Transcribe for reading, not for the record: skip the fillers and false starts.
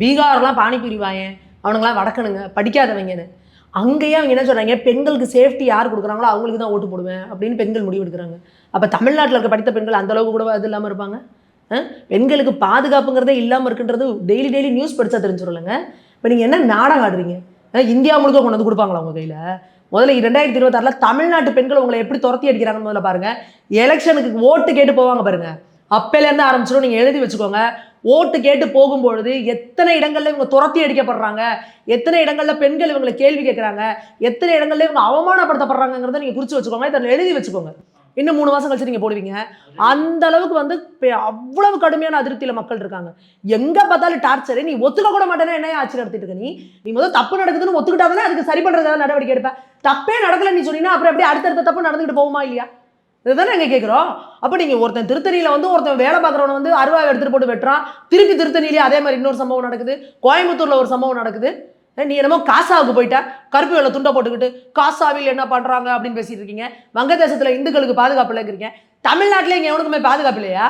பீகார்லாம் பானிபூரி வாயேன், அவனுங்களாம் வடக்கணுங்க, படிக்காதவங்கன்னு. அங்கேயே அவங்க என்ன சொல்றாங்க, பெண்களுக்கு சேஃப்டி யார் கொடுக்குறாங்களோ அவங்களுக்கு தான் ஓட்டு போடுவேன் அப்படின்னு பெண்கள் முடிவு எடுக்கிறாங்க. அப்போ தமிழ்நாட்டில் இருக்க படித்த பெண்கள் அந்த அளவுக்கு கூட அது இல்லாமல் இருப்பாங்க? பெண்களுக்கு பாதுகாப்புங்கிறதே இல்லாமல் இருக்குன்றது டெய்லி டெய்லி நியூஸ் படித்தா தெரிஞ்சிடலங்க. இப்போ நீங்கள் என்ன நாடகம் ஆடுறீங்க? இந்தியா முழுக்க கொண்டு வந்து கொடுப்பாங்களா உங்கள் கையில்? முதல்ல 2026 தமிழ்நாட்டு பெண்கள் உங்களை எப்படி துரத்தி அடிக்கிறாங்கன்னு முதல்ல பாருங்க. எலெக்ஷனுக்கு ஓட்டு கேட்டு போவாங்க பாருங்க, அப்பையிலேருந்து ஆரம்பிச்சிடும். நீங்கள் எழுதி வச்சுக்கோங்க. ஓட்டு கேட்டு போகும்பொழுது எத்தனை இடங்கள்ல இவங்க துரத்தி அடிக்கப்படுறாங்க, எத்தனை இடங்கள்ல பெண்கள் இவங்களை கேள்வி கேட்குறாங்க, எத்தனை இடங்கள்ல இவங்க அவமானப்படுத்தப்படுறாங்கிறத நீங்கள் குறித்து வச்சுக்கோங்க. இதை எழுதி வச்சுக்கோங்க. இன்னும் 3 மாதம் கழிச்சு நீங்கள் போடுவீங்க. அந்த அளவுக்கு வந்து அவ்வளவு கடுமையான அதிருப்தியில் மக்கள் இருக்காங்க. எங்கே பார்த்தாலும் டார்ச்சரு. நீ ஒத்துக்க கூட மாட்டேன்னா என்ன ஆட்சி நடத்திட்டு இருக்க? நீ முதல் தப்பு நடக்குதுன்னு ஒத்துக்கிட்டாதானே அதுக்கு சரி பண்ணுறதுக்காக நடவடிக்கை எடுப்பேன். தப்பே நடக்கல நீ சொன்னீங்கன்னா அப்புறம் எப்படி அடுத்தடுத்த தப்பு நடந்துகிட்டு போகுமா இல்லையா? இதுதானே நாங்கள் கேட்குறோம். அப்போ நீங்கள் ஒருத்தன் திருத்தணியில் வந்து ஒருத்தன் வேலை பார்க்குறவனை வந்து அருவாவை எடுத்துகிட்டு போட்டு வெட்டுறான். திருப்பி திருத்தணியிலே அதே மாதிரி இன்னொரு சம்பவம் நடக்குது. கோயம்புத்தூரில் ஒரு சம்பவம் நடக்குது. நீ என்னமோ காசாவுக்கு போயிட்டா, கருப்பு வெள்ளை துண்டை போட்டுக்கிட்டு காசாவில் என்ன பண்ணுறாங்க அப்படின்னு பேசிட்டு இருக்கீங்க. வங்கதேசத்தில் இந்துக்களுக்கு பாதுகாப்பு இல்லைங்கிறீங்க. தமிழ்நாட்டில் இங்கே எவனுக்குமே பாதுகாப்பு இல்லையா?